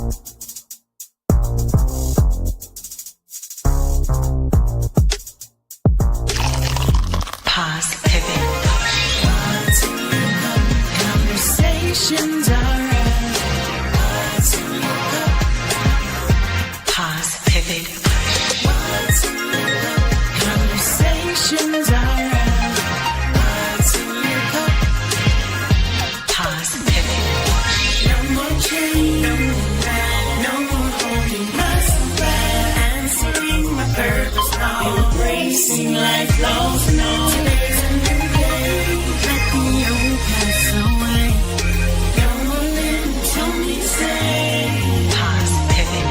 Pause, pivot. Conversations are pause, pivot. Conversations are pause, pivot. No more change, no more holding myself. Answering my purpose now. Embracing life flows now. Today's a new day. Let the old pass away. No more limits, only stay. Pause, pivot.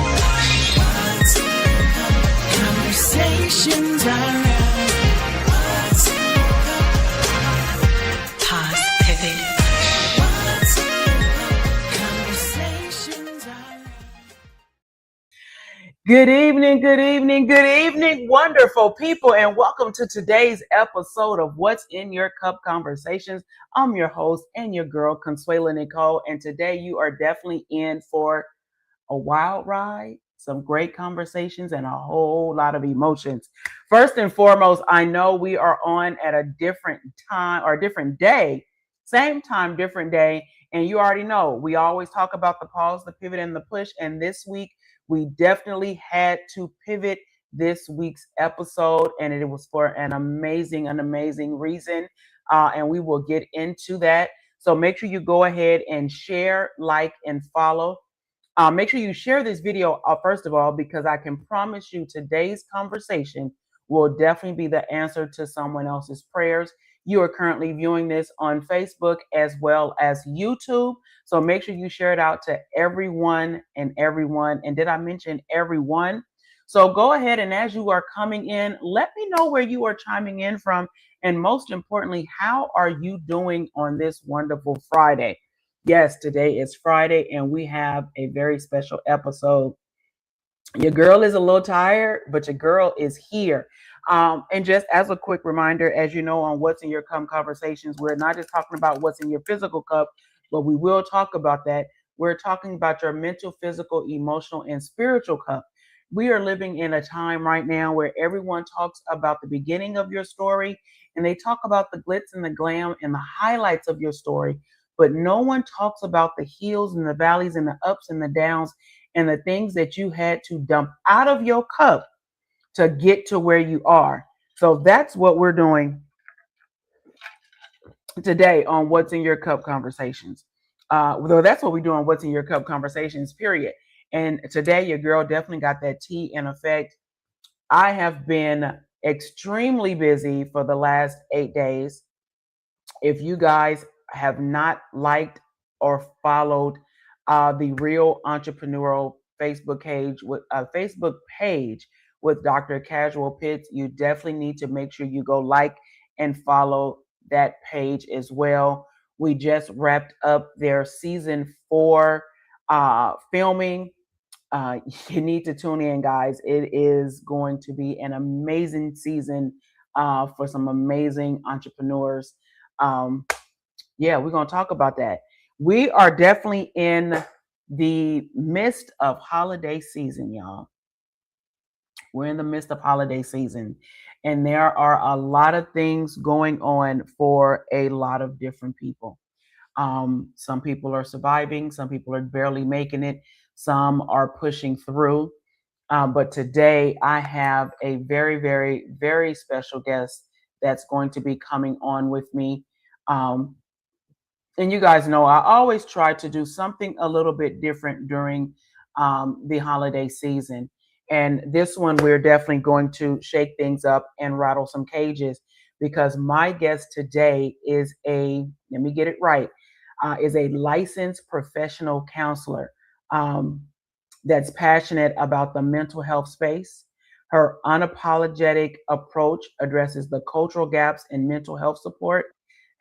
Conversations are pause, pivot. Conversations are Good evening, good evening, good evening, wonderful people, and welcome to today's episode of What's in Your Cup Conversations. I'm your host and your girl, Consuela Nicole, and today you are definitely in for a wild ride, some great conversations, and a whole lot of emotions. First and foremost, I know we are on at a different time or a different day, same time, different day, and you already know we always talk about the pause, the pivot, and the push, and this week we definitely had to pivot this week's episode, and it was for an amazing reason, and we will get into that. So make sure you go ahead and share, like, and follow. Make sure you share this video, first of all, because I can promise you today's conversation will definitely be the answer to someone else's prayers. You are currently viewing this on Facebook as well as YouTube. So make sure you share it out to everyone. And did I mention everyone? So go ahead, and as you are coming in, let me know where you are chiming in from. And most importantly, how are you doing on this wonderful Friday? Yes, today is Friday, and we have a very special episode. Your girl is a little tired, but your girl is here. And just as a quick reminder, as you know, on What's in Your Cup Conversations, we're not just talking about what's in your physical cup, but we will talk about that. We're talking about your mental, physical, emotional, and spiritual cup. We are living in a time right now where everyone talks about the beginning of your story, and they talk about the glitz and the glam and the highlights of your story, but no one talks about the hills and the valleys and the ups and the downs and the things that you had to dump out of your cup to get to where you are. So that's what we're doing today on What's in Your Cup Conversations. Well, that's what we do on What's in Your Cup Conversations, period. And today your girl definitely got that tea in effect. I have been extremely busy for the last 8 days. If you guys have not liked or followed the Real Entrepreneurial Facebook page with Dr. Casual Pitts, you definitely need to make sure you go like and follow that page as well. We just wrapped up their season 4 filming. You need to tune in, guys. It is going to be an amazing season for some amazing entrepreneurs. Yeah, we're going to talk about that. We are definitely in the midst of holiday season, y'all. We're in the midst of holiday season, and there are a lot of things going on for a lot of different people. Some people are surviving, some people are barely making it, some are pushing through. But today I have a very special guest that's going to be coming on with me. And you guys know I always try to do something a little bit different during the holiday season. And this one, we're definitely going to shake things up and rattle some cages, because my guest today is let me get it right, is a licensed professional counselor that's passionate about the mental health space. Her unapologetic approach addresses the cultural gaps in mental health support,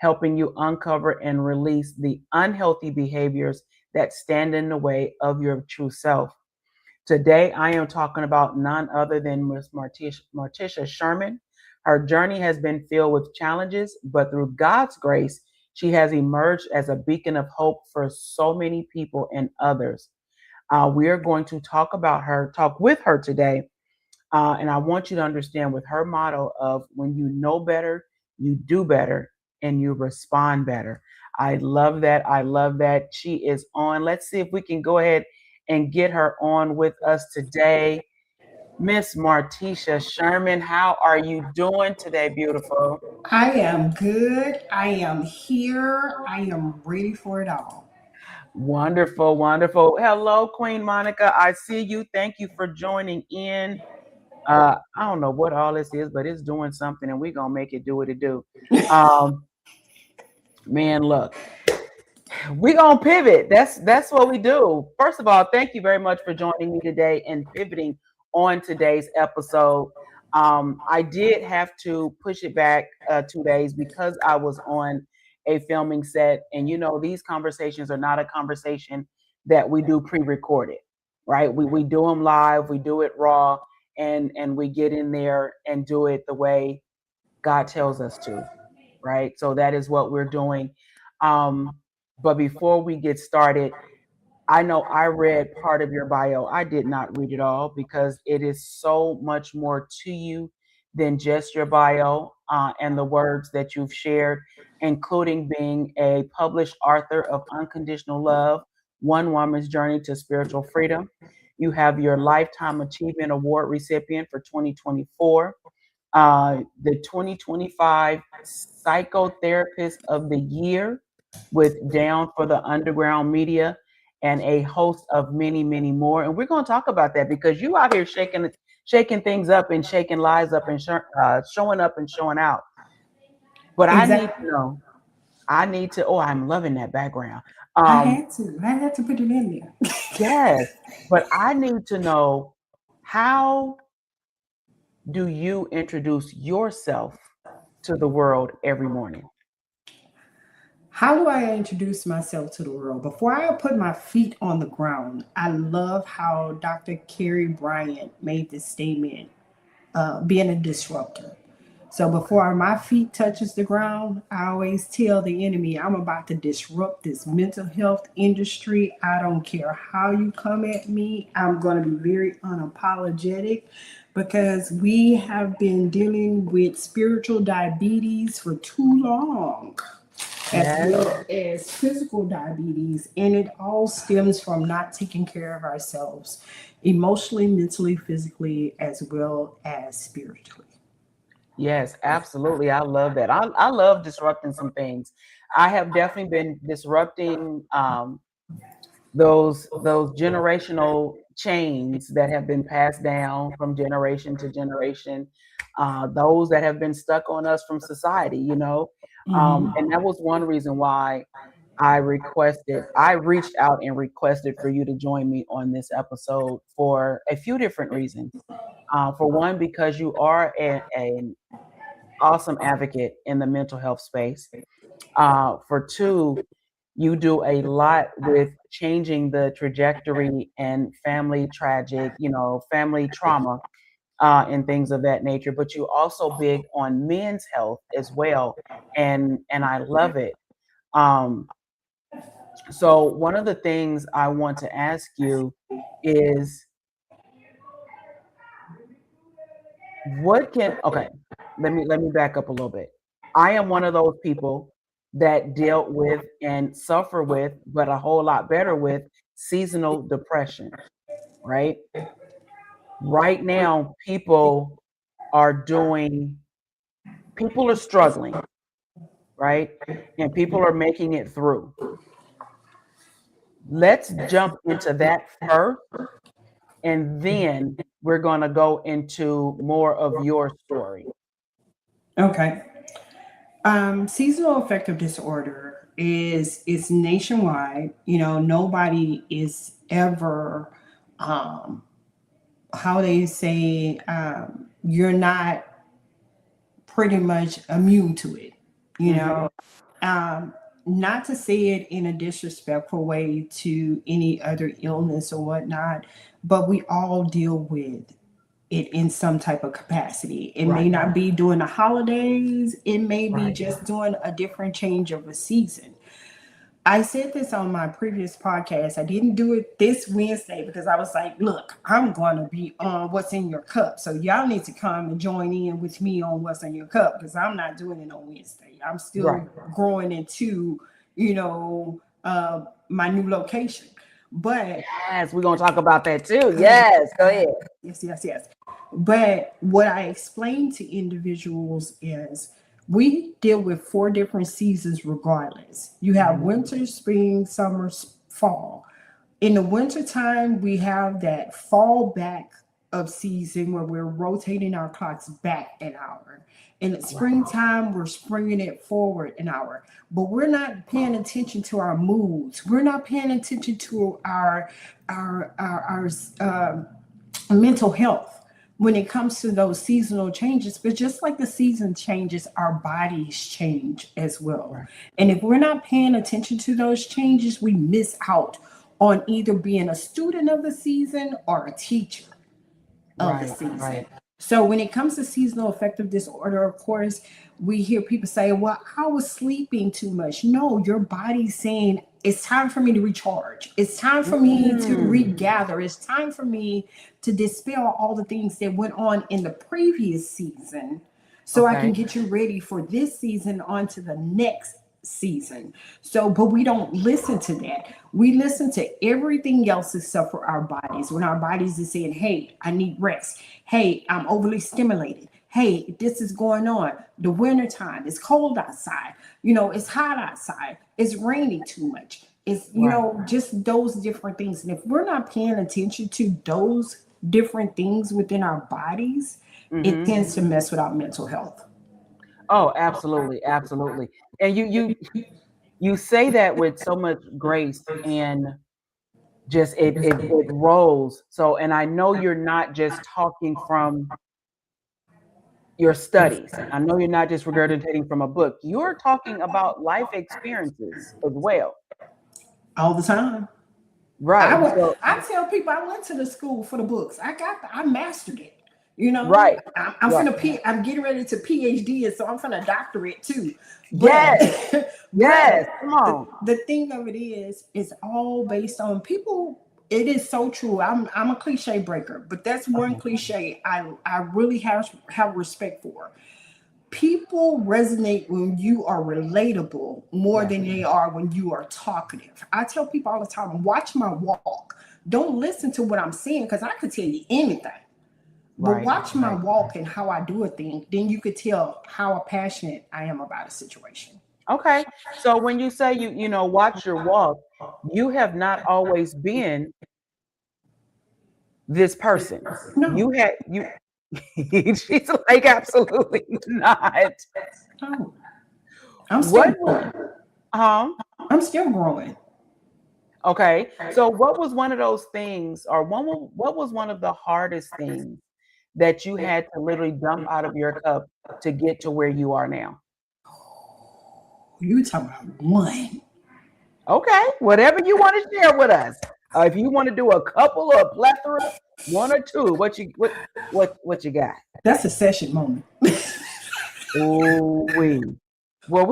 helping you uncover and release the unhealthy behaviors that stand in the way of your true self. Today, I am talking about none other than Ms. Martica Sherman. Her journey has been filled with challenges, but through God's grace, she has emerged as a beacon of hope for so many people and others. We are going to talk with her today. And I want you to understand with her motto of when you know better, you do better, and you respond better. I love that. I love that. She is on. Let's see if we can go ahead and get her on with us today. Miss Martica Sherman, how are you doing today, beautiful? I am good. I am here. I am ready for it all. Wonderful, wonderful. Hello, Queen Monica. I see you. Thank you for joining in. I don't know what all this is, but it's doing something, and we're gonna make it do what it do. Um, man, look, we're gonna pivot. That's what we do. First of all, thank you very much for joining me today and pivoting on today's episode. I did have to push it back 2 days because I was on a filming set, and these conversations are not a conversation that we do pre-recorded, right? We do them live, we do it raw, and we get in there and do it the way God tells us to, right? So that is what we're doing. Um, but before we get started, I know I read part of your bio. I did not read it all because it is so much more to you than just your bio and the words that you've shared, including being a published author of Unconditional Love, One Woman's Journey to Spiritual Freedom. You have your Lifetime Achievement Award recipient for 2024, the 2025 Psychotherapist of the Year with Down for the Underground Media, and a host of many, many more. And we're going to talk about that because you out here shaking things up and shaking lives up and showing up and showing out. But I need to Exactly. know. Oh, I'm loving that background. I Um, had to. I had to put it in there. yes, but I need to know, how do you introduce yourself to the world every morning? How do I introduce myself to the world? Before I put my feet on the ground, I love how Dr. Carrie Bryant made this statement, being a disruptor. So Okay. before my feet touches the ground, I always tell the enemy, I'm about to disrupt this mental health industry. I don't care how you come at me. I'm going to be very unapologetic because we have been dealing with spiritual diabetes for too long, as Yes. well as physical diabetes, and it all stems from not taking care of ourselves emotionally, mentally, physically, as well as spiritually. Yes, absolutely. I love that. I love disrupting some things. I have definitely been disrupting those generational chains that have been passed down from generation to generation, those that have been stuck on us from society, and that was one reason why I reached out and requested for you to join me on this episode for a few different reasons. For one, because you are an awesome advocate in the mental health space. For two, you do a lot with changing the trajectory and family trauma, and things of that nature. But you also big on men's health as well, and I love it. Um, so one of the things I want to ask you is, what can okay, let me back up a little bit. I am one of those people that dealt with and suffer with, but a whole lot better with, seasonal depression, right? Right now, people are struggling, right? And people are making it through. Let's jump into that first, and then we're going to go into more of your story. Okay. Seasonal affective disorder is nationwide. You know, nobody is ever, um, how they say, you're not pretty much immune to it. You Hmm. know, um, not to say it in a disrespectful way to any other illness or whatnot, but we all deal with it in some type of capacity. It may Right, not be during the holidays, it may be right. just doing a different change of a season. I said this on my previous podcast. I didn't do it this Wednesday because I was like, look, I'm going to be on What's in Your Cup. So y'all need to come and join in with me on What's in Your Cup because I'm not doing it on Wednesday. I'm still growing into, my new location. But yes, we're going to talk about that too. Yes, go ahead. yes. But what I explain to individuals is we deal with 4 different seasons regardless. You have winter, spring, summer, fall. In the winter time, we have that fall back of season where we're rotating our clocks back an hour. In the springtime, we're springing it forward an hour. But we're not paying attention to our moods. We're not paying attention to our mental health when it comes to those seasonal changes. But just like the season changes, our bodies change as well. And if we're not paying attention to those changes, we miss out on either being a student of the season or a teacher of the season. So when it comes to seasonal affective disorder, of course, we hear people say, well, I was sleeping too much. No, your body's saying it's time for me to recharge. It's time for me to regather. It's time for me to dispel all the things that went on in the previous season so I can get you ready for this season on to the next season. So, but we don't listen to that. We listen to everything else except for our bodies. When our bodies is saying, hey, I need rest. Hey, I'm overly stimulated. Hey, this is going on. The winter time, it's cold outside. It's hot outside. It's raining too much. It's, just those different things. And if we're not paying attention to those different things within our bodies, it tends to mess with our mental health. Oh, absolutely. Absolutely. And you say that with so much grace and just it rolls. So, and I know you're not just talking from your studies. I know you're not just regurgitating from a book. You're talking about life experiences as well. All the time. Right. I tell people I went to the school for the books. I mastered it. Right. I'm getting ready to PhD it, so I'm finna doctorate too. Yes. Yes. Come on. The thing of it is, it's all based on people. It is so true. I'm a cliche breaker, but that's one cliche I really have respect for. People resonate when you are relatable more than they are when you are talkative. I tell people all the time, watch my walk. Don't listen to what I'm saying because I could tell you anything. But watch my walk and how I do a thing, then you could tell how passionate I am about a situation. Okay. So when you say you watch your walk, you have not always been this person. No. She's like, absolutely not. No. I'm still growing. I'm still growing. Okay. So what was one of those things, or what was one of the hardest things that you had to literally dump out of your cup to get to where you are now? You talking about one. Okay. Whatever you want to share with us. If you want to do a couple or a plethora, 1 or 2, what you got? That's a session moment. Oh, well,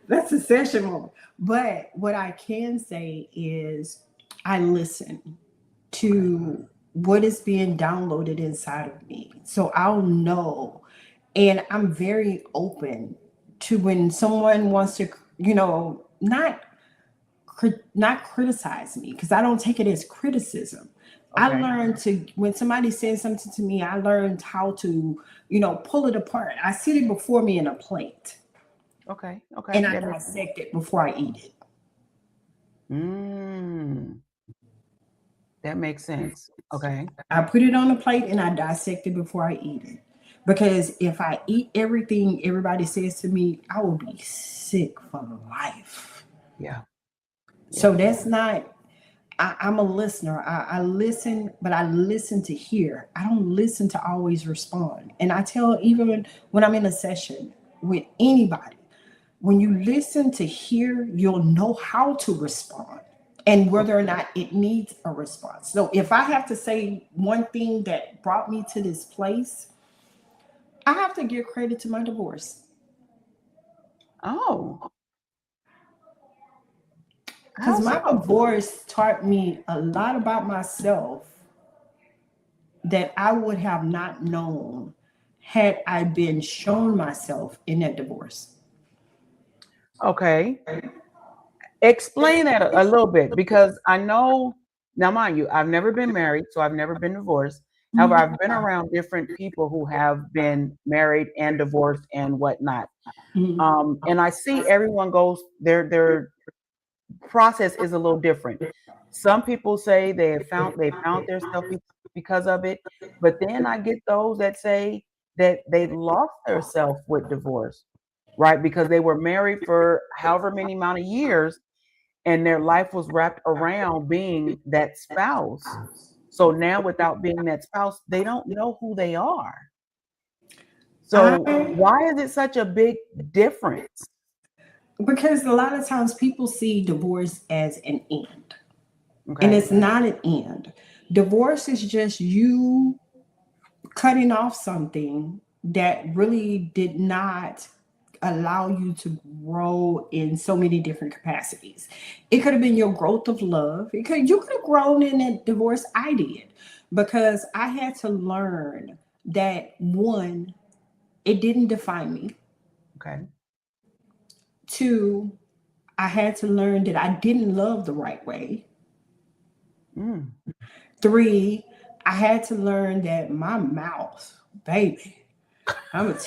that's a session moment. But what I can say is I listen to what is being downloaded inside of me. So I'll know. And I'm very open to when someone wants to, not criticize me, because I don't take it as criticism. Okay. I learned when somebody says something to me, I learned how to, pull it apart. I sit it before me in a plate. Okay. And I dissect it before I eat it. That makes sense. Okay. I put it on a plate and I dissect it before I eat it. Because if I eat everything everybody says to me, I will be sick for life. Yeah. So that's not, I'm a listener. I listen, but I listen to hear. I don't listen to always respond. And I tell, even when I'm in a session with anybody, when you listen to hear, you'll know how to respond and whether or not it needs a response. So if I have to say one thing that brought me to this place, I have to give credit to my divorce. Oh. Because How my so? divorce taught me a lot about myself that I would have not known had I been shown myself in that divorce. Okay. Explain that a little bit because I know now, mind you, I've never been married, so I've never been divorced. However, I've been around different people who have been married and divorced and whatnot. Mhm. And I see everyone goes their process is a little different. Some people say they found their self because of it, but then I get those that say that they lost their self with divorce, right? Because they were married for however many amount of years and their life was wrapped around being that spouse. So now without being that spouse, they don't know who they are. So I why is it such a big difference? Because a lot of times people see divorce as an end, and Okay. it's not an end. Divorce is just you cutting off something that really did not allow you to grow in so many different capacities. It could have been your growth of love. You could have grown in a divorce. I did, because I had to learn that, one, it didn't define me. Okay. Two, I had to learn that I didn't love the right way. Mm. Three, I had to learn that my mouth, baby, I'm a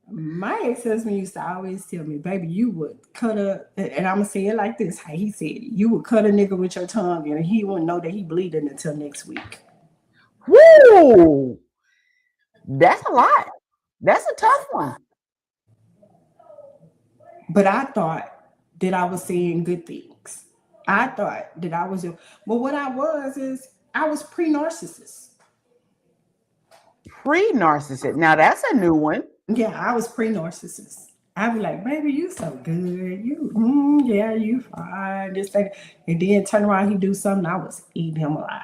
my ex-husband used to always tell me, baby, you would cut a, and I'm gonna say it like this, how he said it, you would cut a nigga with your tongue and he wouldn't know that he bleeding until next week. Woo! That's a lot. That's a tough one. But I thought that I was saying good things. I thought that I was, but what I was is I was pre-narcissist. Pre-narcissist. Now that's a new one. Yeah, I was pre-narcissist. I'd be like, baby, you so good. You, yeah, you fine. This, that. And then turn around, he do something, I was eating him alive.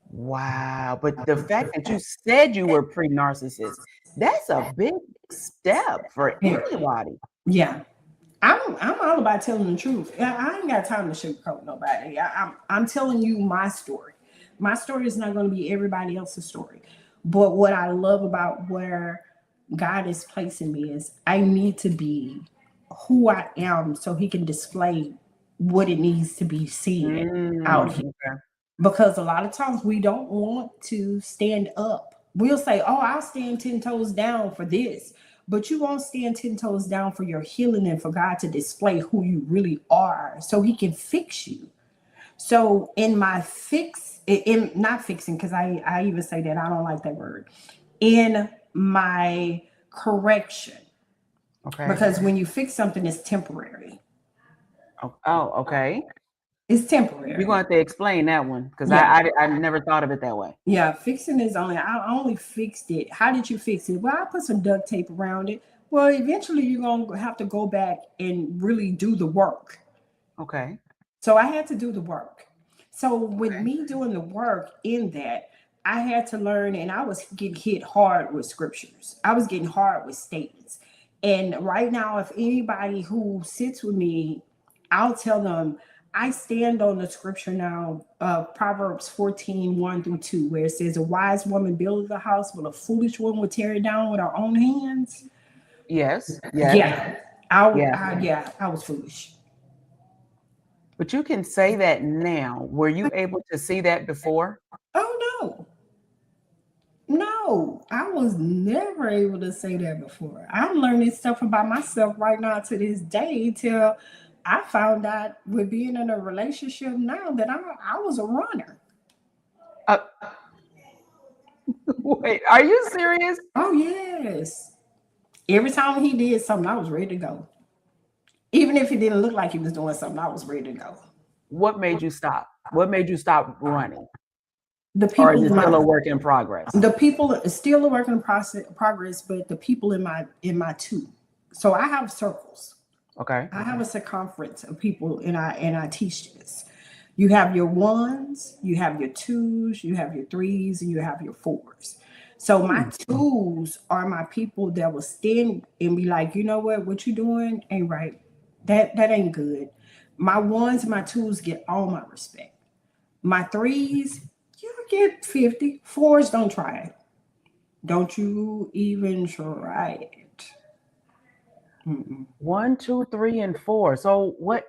Wow. But the fact that you said you were pre-narcissist, that's a big step for Yeah. anybody. Yeah. I'm all about telling the truth. I ain't got time to sugarcoat nobody. I'm telling you my story. My story is not going to be everybody else's story. But what I love about where God is placing me is I need to be who I am so he can display what it needs to be seen out here. Okay. Because a lot of times we don't want to stand up. We'll say, oh, I'll stand 10 toes down for this. But you won't stand 10 toes down for your healing and for God to display who you really are so he can fix you. So in my in not fixing, because I even say that, I don't like that word. In my correction, Okay. because when you fix something, it's temporary. Oh, okay. It's You're temporary. going to have to explain that one because Yeah. I never thought of it that way. Yeah, fixing is I only fixed it. How did you fix it? Well, I put some duct tape around it. Well, eventually you're going to have to go back and really do the work. Okay. So I had to do the work. So with Okay. me doing the work in that, I had to learn, and I was getting hit hard with scriptures. I was getting hard with statements. And right now, if anybody who sits with me, I'll tell them I stand on the scripture now, Proverbs 14:1-2, where it says, a wise woman builds a house, but a foolish one will tear it down with her own hands. Yes. Yes. Yeah, Yeah. I was foolish. But you can say that now. Were you able to see that before? Oh no. No, I was never able to say that before. I'm learning stuff about myself right now to this day till I found out with being in a relationship now that I was a runner. Uh, wait, are you serious? Oh yes. Every time he did something, I was ready to go. Even if it didn't look like he was doing something, I was ready to go. What made you stop? What made you stop running? The Or is people it in still a my work in progress? the people is still a work in progress, but the people in my two. So I have circles. Okay. I have a circumference of people, and I teach this. You have your ones, you have your twos, you have your threes, and you have your fours. So my tools are my people that will stand and be like, you know what you doing ain't right. That ain't good. My ones, my twos get all my respect. My threes, you get 50. Fours, don't try it. Don't you even try it. Mm-mm. 1, 2, 3, and 4. So what?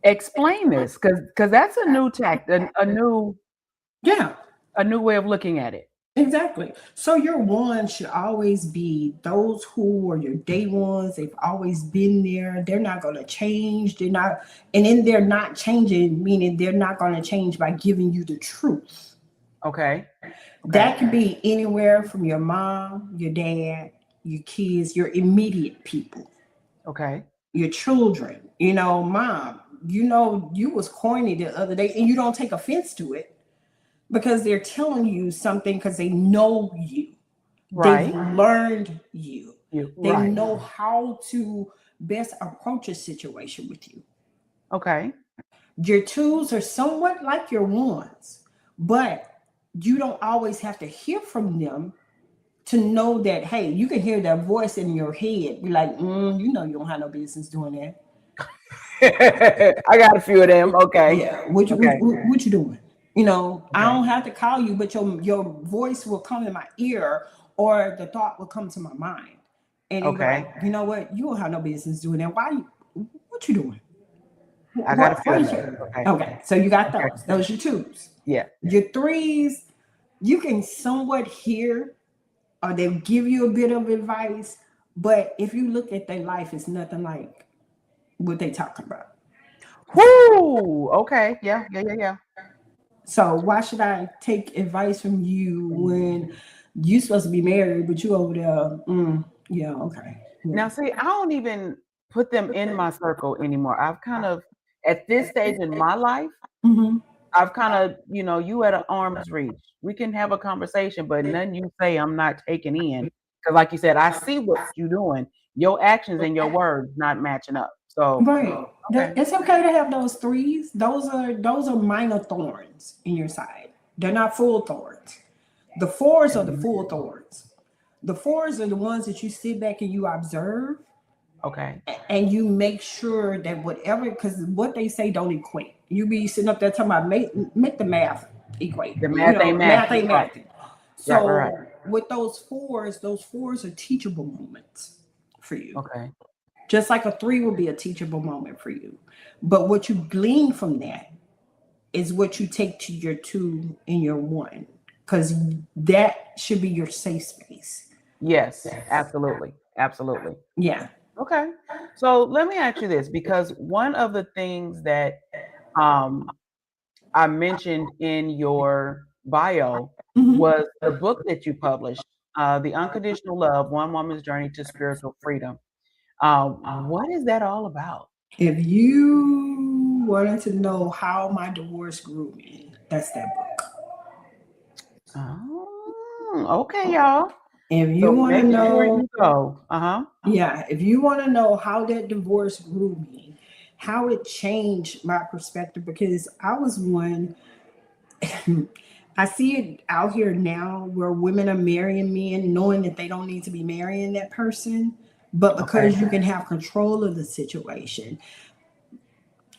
Explain this, because that's a new tact, Yeah, a new way of looking at it. exactly. So your ones should always be those who are your day ones. They've always been there. They're not going to change. They're not, and then they're not changing, meaning they're not going to change by giving you the truth. Okay. Okay. That could be anywhere from your mom, your dad, your kids, your immediate people, Okay. your children. Mom, you was corny the other day, and you don't take offense to it because they're telling you something because they know you. They've Right. learned you. They Right. know how to best approach a situation with you. Okay. Your twos are somewhat like your ones, but you don't always have to hear from them to know that, hey, you can hear that voice in your head. Be like, you don't have no business doing that. I got a few of them. Okay. Yeah, what you Okay. what you doing? I Okay. don't have to call you, but your voice will come in my ear, or the thought will come to my mind, and you be Okay. like, you know what? You don't have no business doing that. Why? What you doing? I got a What? few Why of you those. here? Okay. Okay, so you got Okay. those. Those are your twos. Yeah. Your threes, you can somewhat hear, or they'll give you a bit of advice, but if you look at their life, it's nothing like what they talking about. Whoo. Okay. Yeah. Yeah. Yeah. Yeah. So why should I take advice from you when you supposed to be married, but you over there? Yeah, okay. Yeah. Now, see, I don't even put them in my circle anymore. I've kind of, at this stage in my life, Mhm. I've kind of, you at an arm's reach. We can have a conversation, but nothing you say, I'm not taking in. Because, like you said, I see what you're doing. Your actions and your words not matching up. So, Right. okay. It's okay to have those threes. Those are minor thorns in your side. They're not full thorns. The fours are the full thorns. The fours are the ones that you sit back and you observe, Okay. and you make sure that whatever, because what they say don't equate. You be sitting up there talking about make the math equate. The math ain't Math matching. ain't Right. mathing. Yeah. Right. So with those fours are teachable moments for you. Okay. Just like a three will be a teachable moment for you. But what you glean from that is what you take to your two and your one, because that should be your safe space. Yes. Absolutely. Absolutely. Yeah. Okay. So let me ask you this, because one of the things that um, I mentioned in your bio Mhm. was the book that you published, The Unconditional Love, One Woman's Journey to Spiritual Freedom. What is that all about? If you wanted to know how my divorce grew me, that's that book. Oh, okay, y'all. If you So want to make sure know, you go. Uh-huh. yeah, if you want to know how that divorce grew me, how it changed my perspective, because I was one, I see it out here now where women are marrying men knowing that they don't need to be marrying that person, but Okay. because you can have control of the situation.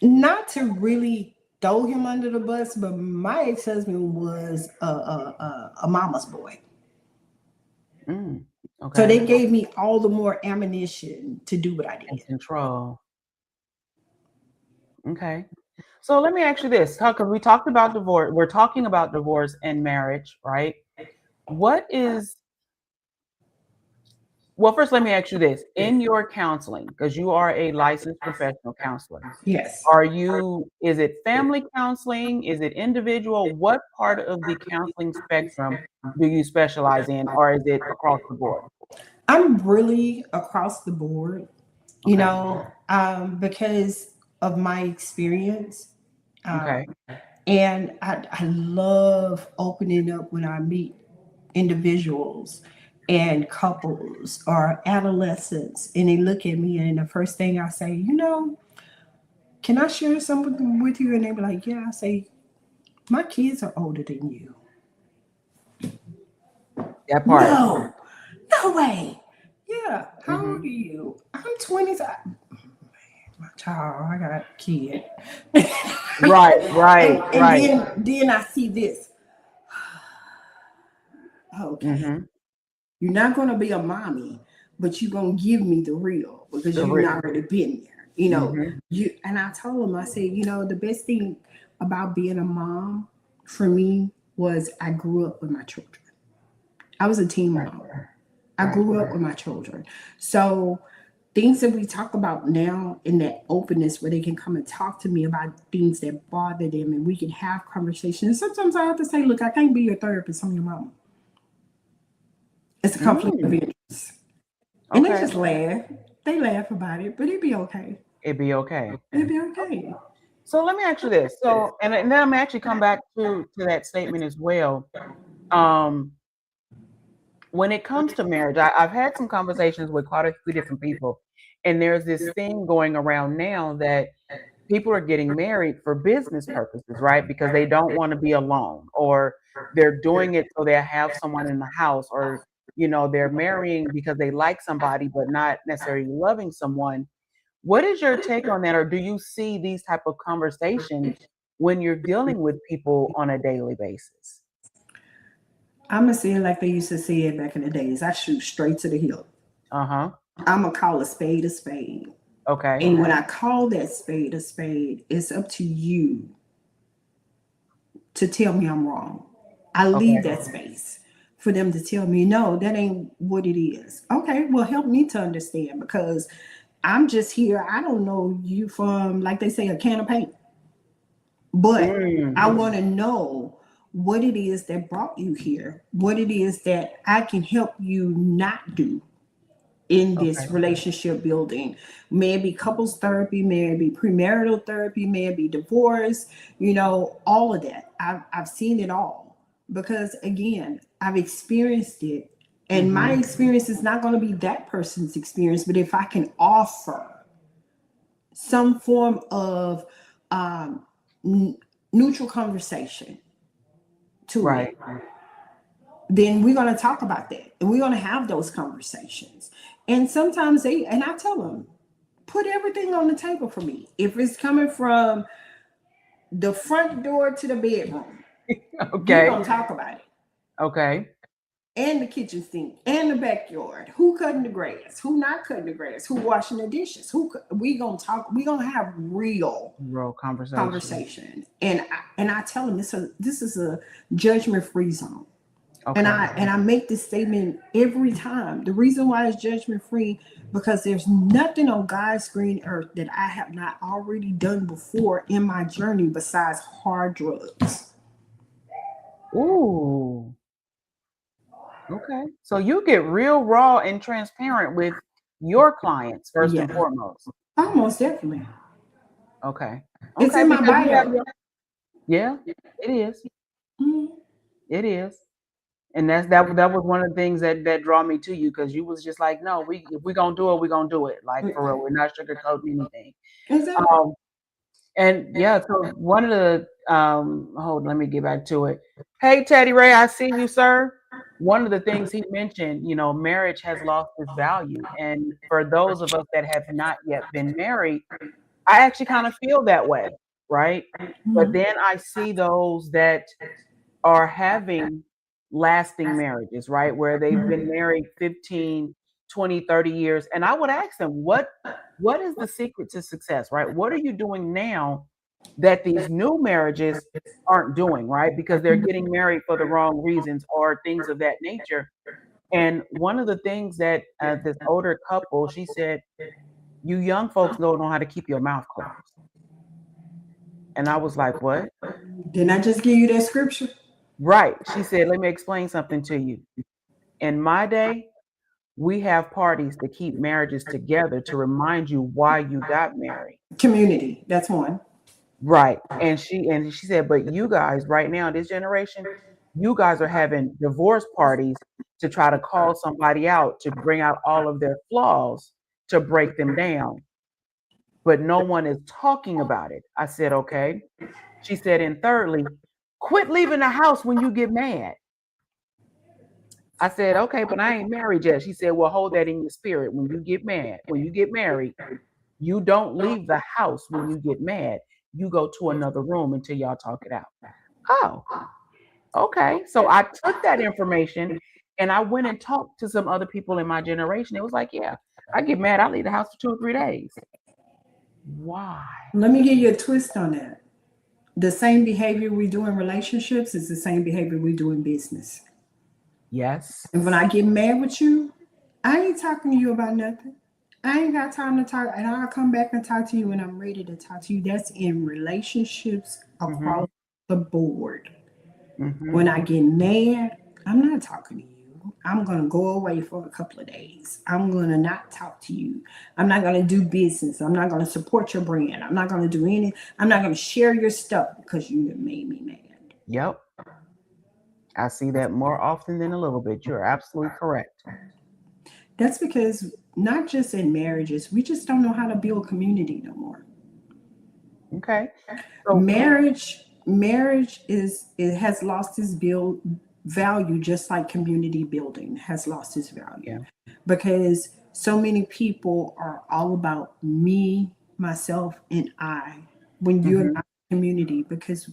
Not to really throw him under the bus, but my ex-husband was a mama's boy. Mm, So okay. they gave me all the more ammunition to do what I And did. control. Okay. So let me ask you this, because we talked about divorce. We're talking about divorce and marriage, right? What is, well, first, let me ask you this. In your counseling, because you are a licensed professional counselor, Yes. is it family counseling? Is it individual? What part of the counseling spectrum do you specialize in, or is it across the board? I'm really across the board, Okay. because of my experience. Um, Okay. and I love opening up when I meet individuals and couples or adolescents, and they look at me, and the first thing I say, can I share something with you? And they be like, yeah. I say, my kids are older than you. That part. No way. Yeah. How Mm-hmm. old are you? I'm 25. My child, I got a kid. Right, right, And right. then I see this. Okay. Mm-hmm. You're not gonna be a mommy, but you're gonna give me the real because The you've real. already been there. You know, Mm-hmm. you and I told him, I said, the best thing about being a mom for me was I grew up with my children. I was a teen Right, mom. I right. grew up with my children. So things that we talk about now in that openness where they can come and talk to me about things that bother them and we can have conversations. Sometimes I have to say, look, I can't be your therapist, I'm your mama. It's a conflict of Mm. interest. And they Okay. just laugh. They laugh about it, but it'd be okay. It'd be okay. It'd be okay. So let me ask you this. So, and then I'm actually come back to that statement as well. Um, when it comes to marriage, I've had some conversations with quite a few different people, and there's this thing going around now that people are getting married for business purposes, right? Because they don't want to be alone, or they're doing it so they have someone in the house, or they're marrying because they like somebody but not necessarily loving someone. What is your take on that, or do you see these type of conversations when you're dealing with people on a daily basis? I'm going to say it like they used to say it back in the days. I shoot straight to the hip. Uh-huh. I'm going to call a spade a spade. Okay. And when I call that spade a spade, it's up to you to tell me I'm wrong. I leave Okay. that space for them to tell me, no, that ain't what it is. Okay, well, help me to understand because I'm just here. I don't know you from, like they say, a can of paint. But Mm. I want to know what it is that brought you here, what it is that I can help you not do in this Okay. relationship building. Maybe couples therapy, maybe premarital therapy, maybe divorce, all of that. I've seen it all because, again, I've experienced it. And my Mm-hmm. experience is not going to be that person's experience, but if I can offer some form of um, neutral conversation to Right. it, then we're going to talk about that and we're going to have those conversations. And sometimes and I tell them, put everything on the table for me. If it's coming from the front door to the bedroom, we're Okay. going to talk about it. Okay. And the kitchen sink and the backyard. Who cutting the grass? Who not cutting the grass? Who washing the dishes? We gonna talk? We gonna have real Real conversation. conversation. And I tell them this is a judgment free zone. And Okay. I make this statement every time. The reason why it's judgment free because there's nothing on God's green earth that I have not already done before in my journey besides hard drugs. Ooh. Okay. So you get real raw and transparent with your clients first and Yeah, foremost. almost definitely. Okay. It's Okay. in my Because you have bio. your, yeah, it is. Mhm. It is. And that was one of the things that draw me to you because you was just like, no, if we gonna do it, we gonna do it. Like for real, we're not sugarcoating anything. Exactly. Um, and yeah, so one of the hold, let me get back to it. Hey Teddy Ray, I see you, sir. One of the things he mentioned, marriage has lost its value. And for those of us that have not yet been married, I actually kind of feel that way, right? But Mhm. then I see those that are having lasting marriages, right? Where they've been married 15, 20, 30 years. And I would ask them, what is the secret to success, right? What are you doing now that these new marriages aren't doing, right? Because they're getting married for the wrong reasons or things of that nature. And one of the things that this older couple, she said, you young folks don't know how to keep your mouth closed. And I was like, what? Didn't I just give you that scripture? Right. She said, let me explain something to you. In my day, we have parties to keep marriages together to remind you why you got married. Community. That's one. Right. And she said, but you guys right now, this generation, you guys are having divorce parties to try to call somebody out to bring out all of their flaws to break them down. But no one is talking about it. I said, okay. She said, and thirdly, quit leaving the house when you get mad. I said, okay, but I ain't married yet. She said, well, hold that in your spirit. When you get married, you don't leave the house when you get mad. You go to another room until y'all talk it out. Oh, okay. So I took that information and I went and talked to some other people in my generation. It was like, yeah, I get mad. I leave the house for 2 or 3 days. Why? Let me give you a twist on that. The same behavior we do in relationships is the same behavior we do in business. Yes. And when I get mad with you, I ain't talking to you about nothing. I ain't got time to talk, and I'll come back and talk to you when I'm ready to talk to you. That's in relationships across the board. When I get mad, I'm not talking to you. I'm going to go away for a couple of days. I'm going to not talk to you. I'm not going to do business. I'm not going to support your brand. I'm not going to do anything. I'm not going to share your stuff because you have made me mad. Yep. I see that more often than a little bit. You're absolutely correct. That's because not just in marriages, we just don't know how to build community no more. Okay. So, Marriage it has lost its value, just like community building has lost its value, because so many people are all about me, myself, and I. When you're not a community, because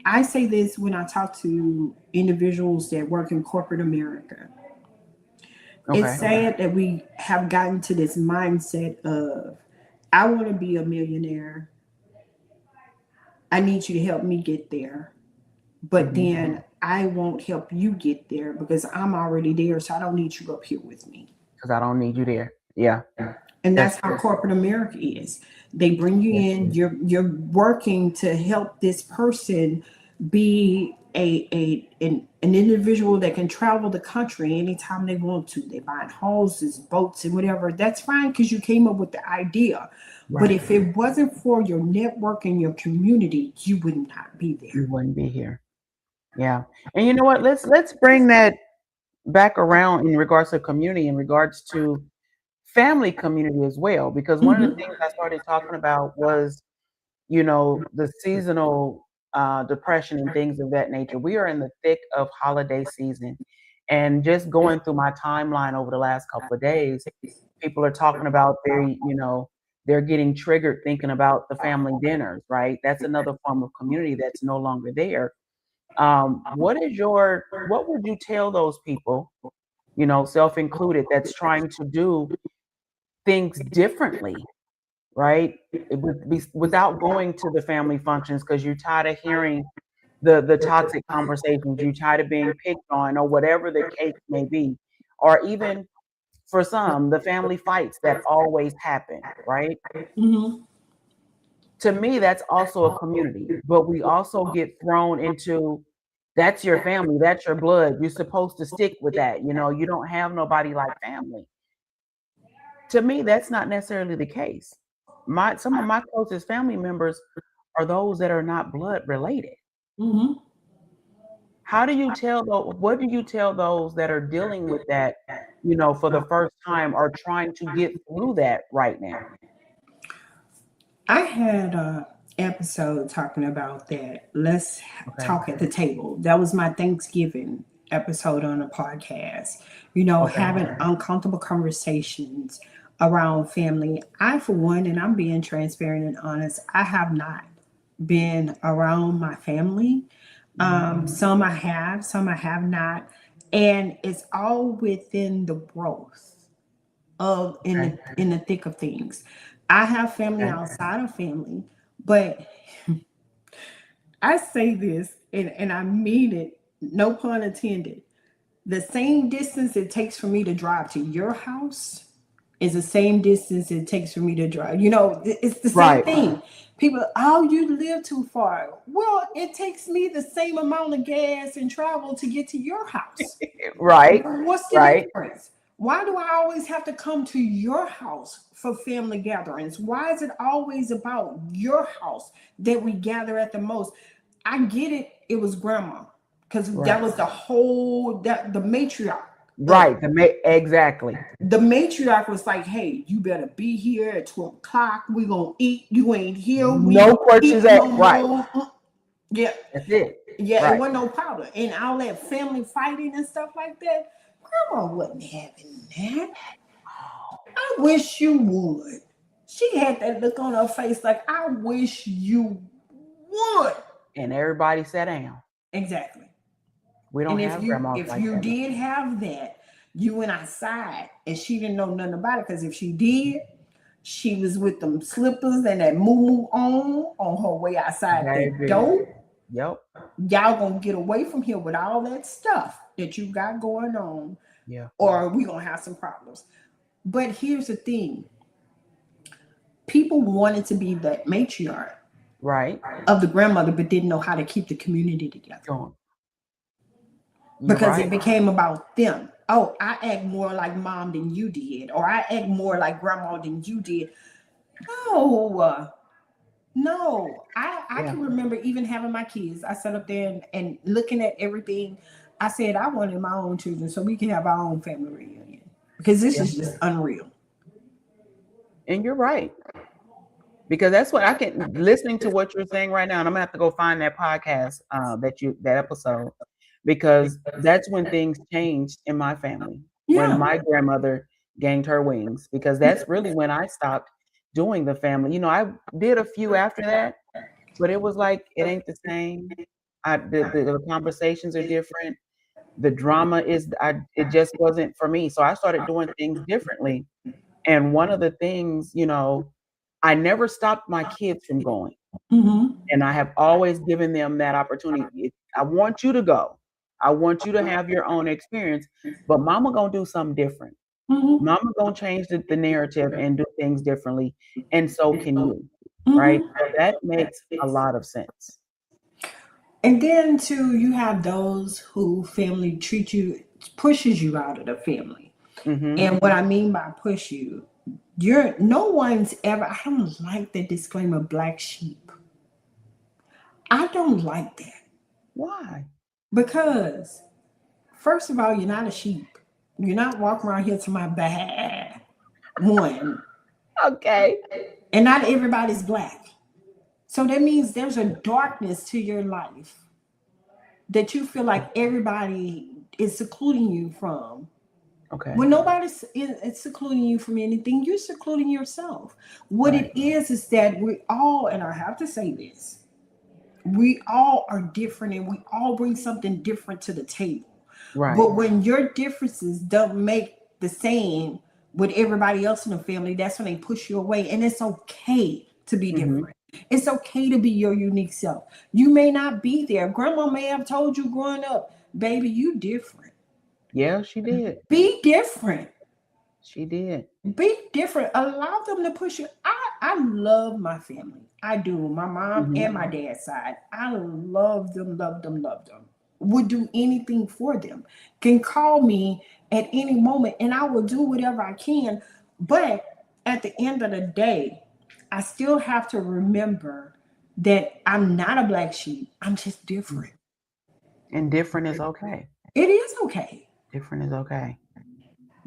I say this when I talk to individuals that work in corporate America. It's sad that we have gotten to this mindset of, I want to be a millionaire. I need you to help me get there. But then I won't help you get there because I'm already there. So I don't need you up here with me. Because I don't need you there. Yeah. And that's how corporate America is. They bring you in, you're working to help this person be an individual that can travel the country anytime they want to. They buy houses, boats, and whatever. That's fine because you came up with the idea. Right. But if it wasn't for your network and your community, you would not be there. You wouldn't be here. Yeah. And you know what? Let's bring that back around in regards to community, in regards to family community as well. Because one of the things I started talking about was, you know, the seasonal depression and things of that nature. We are in the thick of holiday season. And just going through my timeline over the last couple of days, people are talking about they're getting triggered thinking about the family dinners, right? That's another form of community that's no longer there. What would you tell those people, you know, self included, that's trying to do things differently, right? Without going to the family functions because you're tired of hearing the toxic conversations, you're tired of being picked on, or whatever the case may be, or even for some, the family fights that always happen, right? To me, that's also a community, but we also get thrown into, that's your family, that's your blood, you're supposed to stick with that, you know, you don't have nobody like family. To me, that's not necessarily the case. Some of my closest family members are those that are not blood related. What do you tell those that are dealing with that, you know, for the first time or trying to get through that right now? I had an episode talking about that. Let's talk at the table. That was my Thanksgiving episode on the podcast. You know, having uncomfortable conversations around family. I, for one, and I'm being transparent and honest, I have not been around my family. Some I have, some I have not. And it's all within the growth of in the thick of things. I have family outside of family, but I say this and I mean it, no pun intended. The same distance it takes for me to drive to your house is the same distance it takes for me to drive. You know, it's the same thing. People, oh, you live too far. Well, it takes me the same amount of gas and travel to get to your house. What's the difference? Why do I always have to come to your house for family gatherings? Why is it always about your house that we gather at the most? I get it. It was grandma, because that was the matriarch. Exactly. The matriarch was like, hey, you better be here at 12 o'clock. We're going to eat. You ain't here. No questions asked. Yeah. That's it. Yeah, it wasn't no problem. And all that family fighting and stuff like that. Grandma wasn't having that. I wish you would. She had that look on her face like, I wish you would. And everybody sat down. Exactly. We don't And have grandmas if like you that. did have that, you went outside and she didn't know nothing about it. Because if she did, she was with them slippers and that moo on her way outside the Baby. door. Yep. Y'all gonna get away from here with all that stuff that you got going on, Yeah. or we gonna have some problems. But here's the thing: people wanted to be the matriarch Right. of the grandmother, but didn't know how to keep the community together. You're Because right. it became about them. Oh, I act more like mom than you did, or I act more like grandma than you did. No. I can remember even having my kids. I sat up there and looking at everything. I said I wanted my own children so we can have our own family reunion, because this is just unreal. And you're right. Because that's what I can, listening to what you're saying right now, and I'm gonna have to go find that podcast, that episode, because that's when things changed in my family. When Yeah. my grandmother gained her wings, because that's really when I stopped doing the family. You know, I did a few after that, but it was like it ain't the same. The conversations are different. The drama it just wasn't for me. So I started doing things differently. And one of the things, I never stopped my kids from going. Mm-hmm. And I have always given them that opportunity. I want you to go. I want you to have your own experience, but mama gonna do something different. Mm-hmm. Mama gonna change the narrative and do things differently. And so can you, right? Mm-hmm. So that makes a lot of sense. And then too, you have those who family pushes you out of the family. Mm-hmm. And what I mean by push you, no one's ever. I don't like the disclaimer, black sheep. I don't like that. Why? Because first of all, you're not a sheep. You're not walking around here to my back. One. Okay. And not everybody's black. So that means there's a darkness to your life that you feel like everybody is secluding you from. Okay. When nobody's is secluding you from anything, you're secluding yourself. What Right. it is that we all, and I have to say this, we all are different and we all bring something different to the table. Right. But when your differences don't make the same with everybody else in the family, that's when they push you away. And it's okay to be Mm-hmm. different. It's okay to be your unique self. You may not be there. Grandma may have told you growing up, baby, you different. Yeah, she did. Be different. She did. Be different. Allow them to push you. I love my family. I do. My mom Mm-hmm. and my dad's side. I love them, love them, love them. Would do anything for them. Can call me at any moment and I will do whatever I can. But at the end of the day, I still have to remember that I'm not a black sheep. I'm just different. And different is okay. It is okay. Different is okay.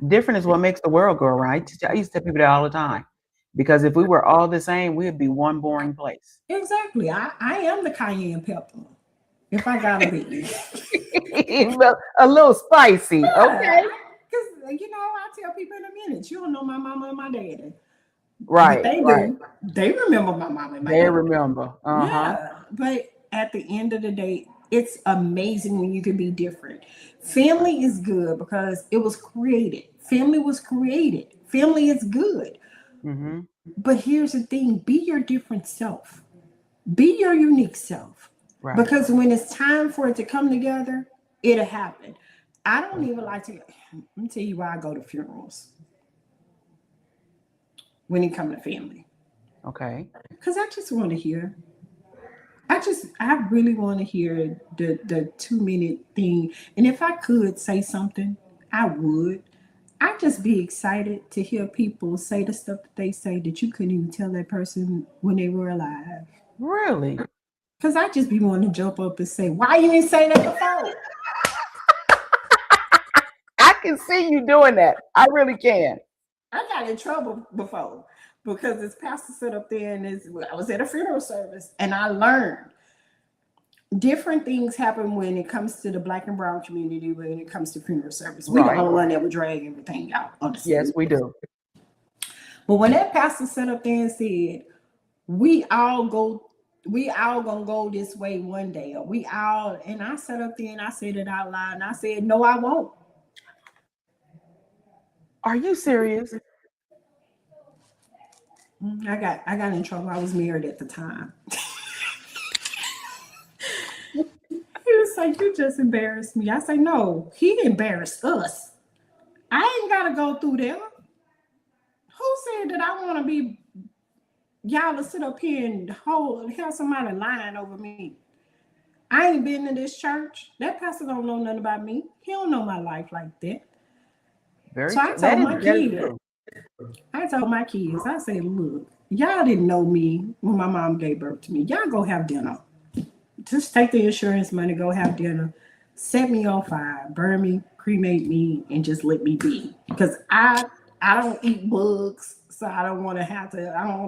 Different is what makes the world go around. I used to tell people that all the time. Because if we were all the same, we'd be one boring place. Exactly. I am the cayenne pepper. If I gotta be. A little spicy. Yeah. Okay. Because, I tell people in a minute, you don't know my mama and my daddy. Right. But they Right. do. They remember my mama and my They daddy. remember. Uh-huh. Yeah. But at the end of the day, it's amazing when you can be different. Family is good because it was created. Family was created. Family is good. Mm-hmm. But here's the thing, be your different self. Be your unique self. Right. Because when it's time for it to come together, it'll happen. I don't even like to. Let me tell you why I go to funerals when it comes to family. Okay. Because I just want to hear. I really want to hear the 2-minute thing. And if I could say something, I would. I'd just be excited to hear people say the stuff that they say that you couldn't even tell that person when they were alive. Really? Because I just be wanting to jump up and say, why you didn't say that before? I can see you doing that. I really can. I got in trouble before because this pastor stood up there and I was at a funeral service and I learned different things happen when it comes to the Black and brown community. When it comes to funeral service, we the only one that would drag everything out. Honestly. Yes, we do. But when that pastor sat up there and said, we all gonna go this way one day, or we all, and I sat up there and I said it out loud, and I said, no, I won't. Are you serious? I got in trouble. I was married at the time. He was like, you just embarrassed me. I say, no, he embarrassed us. I ain't gotta go through them. Who said that I want to be y'all to sit up here and have somebody lying over me? I ain't been to this church. That pastor don't know nothing about me. He don't know my life like that. So I told my kids, I said, look, y'all didn't know me when my mom gave birth to me. Y'all go have dinner. Just take the insurance money, go have dinner, set me on fire, burn me, cremate me, and just let me be. Because I don't eat bugs, so I don't want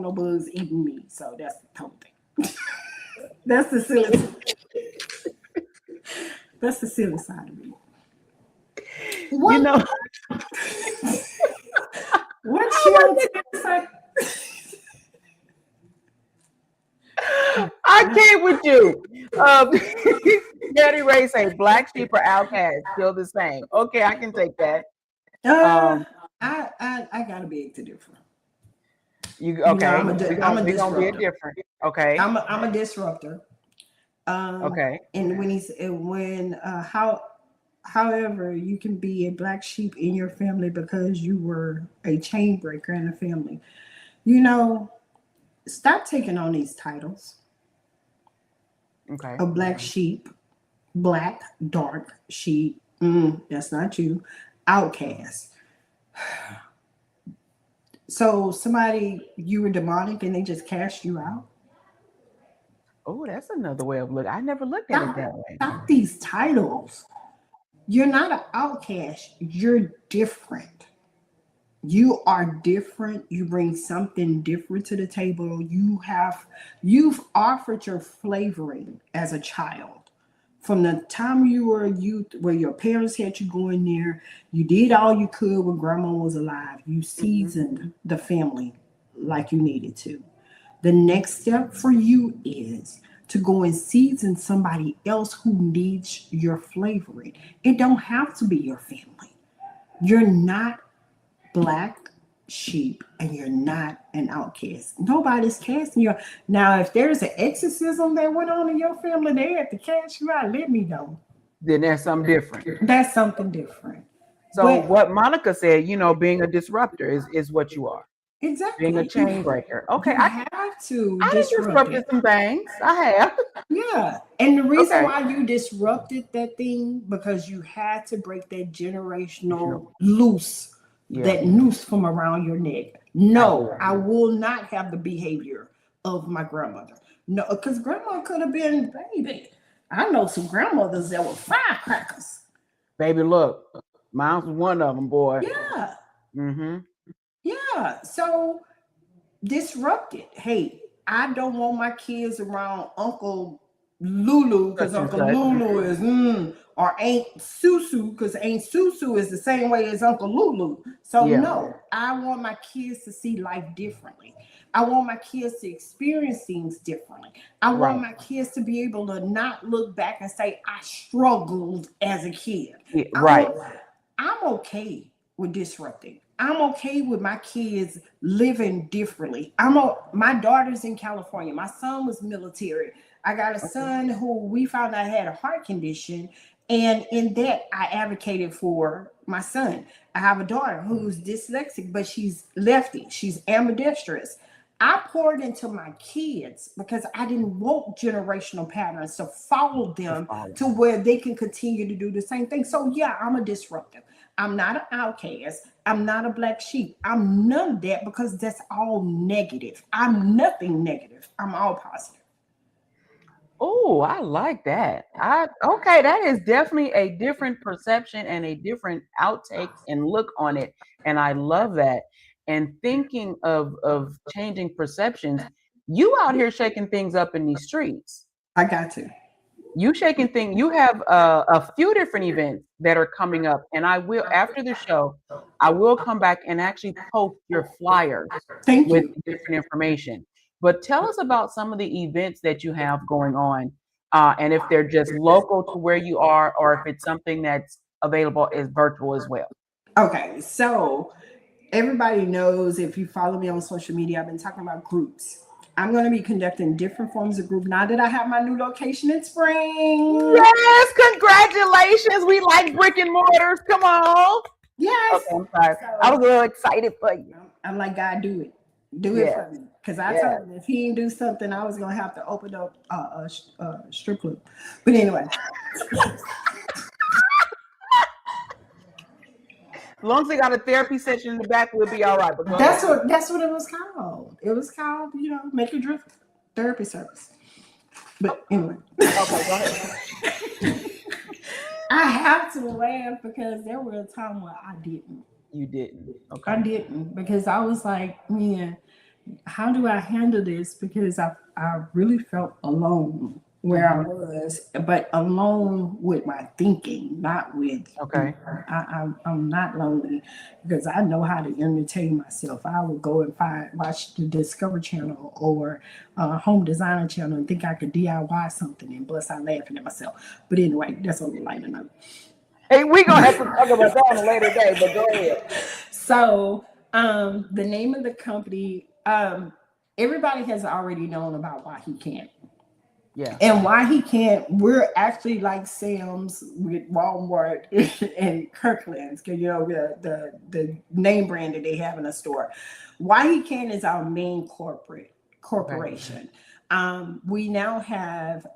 no bugs eating me. So that's the whole thing. That's the silly side of me. What? You know, what's your say? I can't with you. Daddy Ray say black sheep or outcasts still the same. Okay, I can take that. I gotta beg to differ. You okay? I'm a disruptor. Different. Okay. I'm a disruptor. Okay. And however, you can be a black sheep in your family because you were a chain breaker in the family. Stop taking on these titles. Okay. A black sheep, black, dark sheep. That's not you. Outcast. So you were demonic and they just cast you out? Oh, that's another way of looking. I never looked at it that way. Stop these titles. You're not an outcast. You're different. You are different. You bring something different to the table. You've offered your flavoring as a child. From the time you were a youth, where your parents had you go in there, you did all you could when grandma was alive. You seasoned the family like you needed to. The next step for you is to go and season somebody else who needs your flavoring. It don't have to be your family. You're not black sheep and you're not an outcast. Nobody's casting you out. Now, if there's an exorcism that went on in your family, they had to cast you out, let me know. Then that's something different. That's something different. So what Monica said, being a disruptor is what you are. Exactly. Being a chain breaker. Okay. I have to. I disrupted some things. I have. Yeah. And the reason why you disrupted that thing, because you had to break that generational loose. Yeah. That noose from around your neck. No, I will not have the behavior of my grandmother. No, because grandma could have been, baby. I know some grandmothers that were firecrackers. Baby, look, mine was one of them, boy. Yeah. Mm-hmm. Yeah. So disrupted. Hey, I don't want my kids around Uncle Lulu because Uncle Lulu is or Aunt Susu because Aunt Susu is the same way as Uncle Lulu. So no, I want my kids to see life differently. I want my kids to experience things differently. I want my kids to be able to not look back and say, I struggled as a kid. Yeah, right. I'm okay with disrupting. I'm okay with my kids living differently. My daughter's in California. My son was military. I got a son who we found out had a heart condition. And in that, I advocated for my son. I have a daughter who's dyslexic, but she's lefty. She's ambidextrous. I poured into my kids because I didn't want generational patterns to follow them to where they can continue to do the same thing. So yeah, I'm a disruptor. I'm not an outcast. I'm not a black sheep. I'm none of that because that's all negative. I'm nothing negative. I'm all positive. Oh, I like that. Okay, that is definitely a different perception and a different outtake and look on it. And I love that. And thinking of changing perceptions, you out here shaking things up in these streets. I got to. You shaking thing. You have a few different events that are coming up, and I will after the show, I will come back and actually post your flyers Thank with you. different information. But tell us about some of the events that you have going on, and if they're just local to where you are, or if it's something that's available as virtual as well. Okay, so everybody knows if you follow me on social media, I've been talking about groups. I'm going to be conducting different forms of group now that I have my new location in spring. Yes, congratulations. We like brick and mortars. Come on. Yes. Okay, I'm sorry. I So was a little excited for you. I'm like, God, do it. Do it Yes, for me. Because I yes. told him if he didn't do something, I was going to have to open up a strip club. But anyway, As long as they got a therapy session in the back, we'll be all right. But go ahead. that's what it was called. It was called, make your drift therapy service. But anyway. Okay, go ahead. I have to laugh because there were a time where I didn't. You didn't. Okay. I didn't because I was like, man, how do I handle this? Because I really felt alone where I was, but alone with my thinking, not with. Okay. I'm not lonely because I know how to entertain myself. I would go and watch the Discovery Channel or Home Designer Channel and think I could DIY something and bust out laughing at myself. But anyway, that's on the lighter note. Hey, we're gonna have to talk about that on a later day, but go ahead. So the name of the company, everybody has already known about why he can't. Yeah. And why he can't, we're actually like Sam's with Walmart and Kirkland's, because the name brand that they have in a store. Why he can't is our main corporation. We now have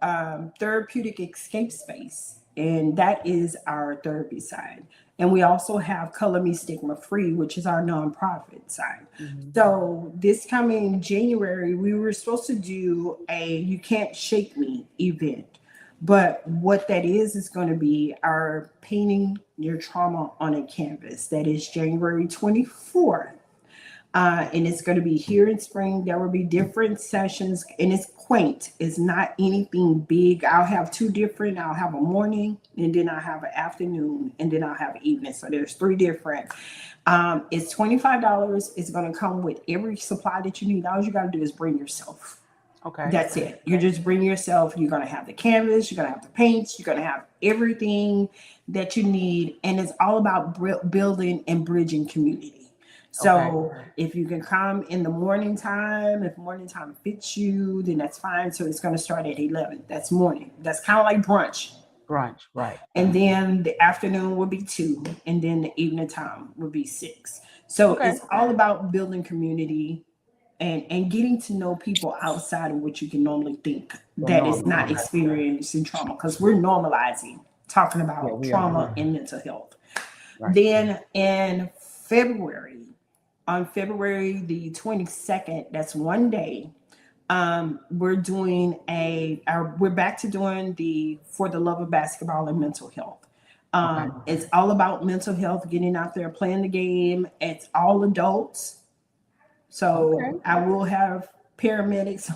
therapeutic escape space, and that is our therapy side. And we also have Color Me Stigma Free, which is our nonprofit side. So this coming January, we were supposed to do a You Can't Shake Me event. But what that is going to be our painting your trauma on a canvas. That is January 24th. And it's going to be here in spring. There will be different sessions, and it's quaint. It's not anything big. I'll have two different. I'll have a morning, and then I'll have an afternoon, and then I'll have an evening. So there's three different. It's $25. It's going to come with every supply that you need. All you got to do is bring yourself. Okay. That's it. You just bring yourself. You're going to have the canvas. You're going to have the paints. You're going to have everything that you need. And it's all about building and bridging community. So if you can come in the morning time, if morning time fits you, then that's fine. So it's going to start at 11. That's morning. That's kind of like brunch. Brunch, right. And then the afternoon will be 2. And then the evening time will be 6. So it's all about building community and getting to know people outside of what you can normally think that is not experiencing trauma. Because we're normalizing talking about trauma and mental health. Then in February, on February the 22nd, that's one day, we're doing we're back to doing the For the Love of Basketball and Mental Health. It's all about mental health, getting out there, playing the game. It's all adults. So I will have paramedics.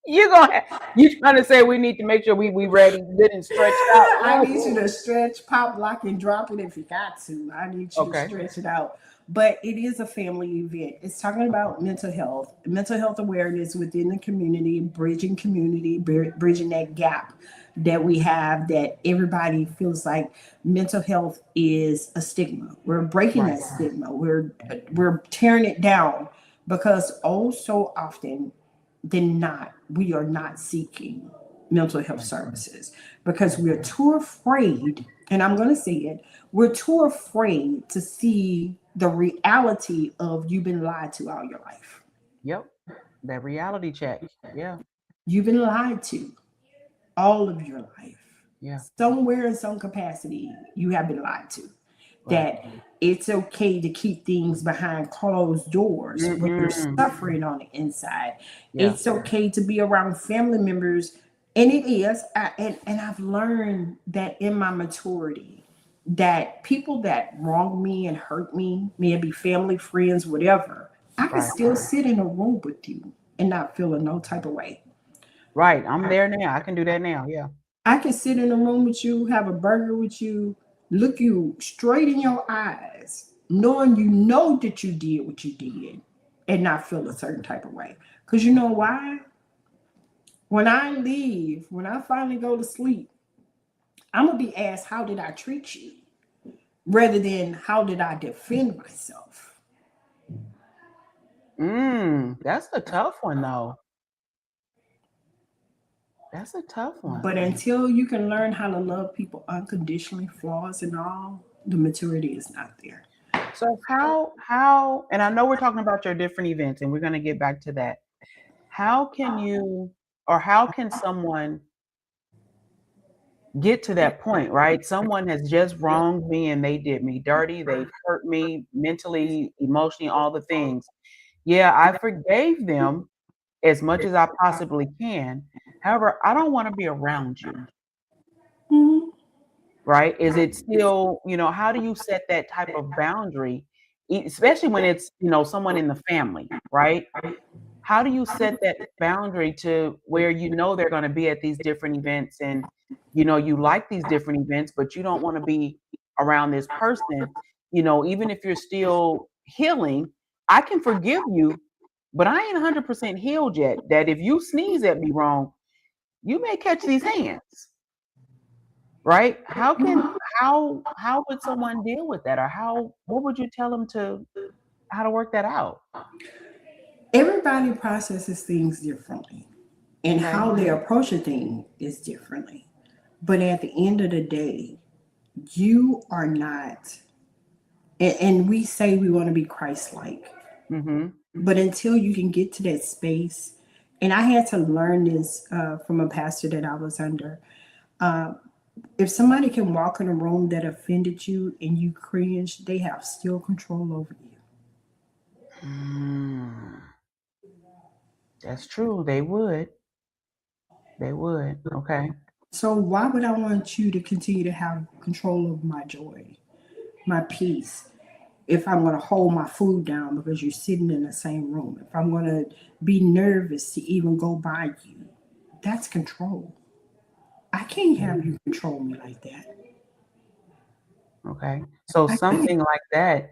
You trying to say we need to make sure we ready, good and stretched out? I need you to stretch, pop, lock, and drop it if you got to. I need you to stretch it out. But it is a family event. It's talking about mental health awareness within the community, bridging that gap that we have, that everybody feels like mental health is a stigma. We're breaking that stigma. We're tearing it down because so often than not, we are not seeking mental health services because we're too afraid, and I'm going to say it, we're too afraid to see the reality of you've been lied to all your life. Yep, that reality check. Yeah. You've been lied to all of your life. Yeah. Somewhere in some capacity, you have been lied to. That it's okay to keep things behind closed doors when you're suffering on the inside. Yeah. It's okay to be around family members. And it is. And I've learned that in my maturity, that people that wrong me and hurt me, may it be family, friends, whatever, I can still sit in a room with you and not feel in no type of way. Right. I'm there now. I can do that now. Yeah. I can sit in a room with you, have a burger with you, look you straight in your eyes, knowing you know that you did what you did and not feel a certain type of way. Because you know why? When I leave, when I finally go to sleep, I'm going to be asked, how did I treat you? Rather than how did I defend myself? That's a tough one, though. That's a tough one. But until you can learn how to love people unconditionally, flaws and all, the maturity is not there. So how, and I know we're talking about your different events, and we're going to get back to that. How can you, or how can someone get to that point, right? Someone has just wronged me and they did me dirty. They've hurt me mentally, emotionally, all the things. Yeah, I forgave them as much as I possibly can. However, I don't want to be around you, Mhm. right? Is it still, how do you set that type of boundary, especially when it's, someone in the family, right? How do you set that boundary to where they're going to be at these different events and you like these different events, but you don't want to be around this person, even if you're still healing. I can forgive you, but I ain't 100% healed yet. That if you sneeze at me wrong, you may catch these hands, right? How would someone deal with that, or what would you tell them how to work that out? Everybody processes things differently, and Okay. how they approach a thing is differently. But at the end of the day, you are not, and we say we want to be Christ-like, Mm-hmm. but until you can get to that space, and I had to learn this from a pastor that I was under. If somebody can walk in a room that offended you and you cringe, they have still control over you. Mm, that's true. They would. They would. Okay. So why would I want you to continue to have control of my joy, my peace? If I'm going to hold my food down because you're sitting in the same room, if I'm going to be nervous to even go by you, that's control. I can't have you control me like that. Okay. So I can't. something like that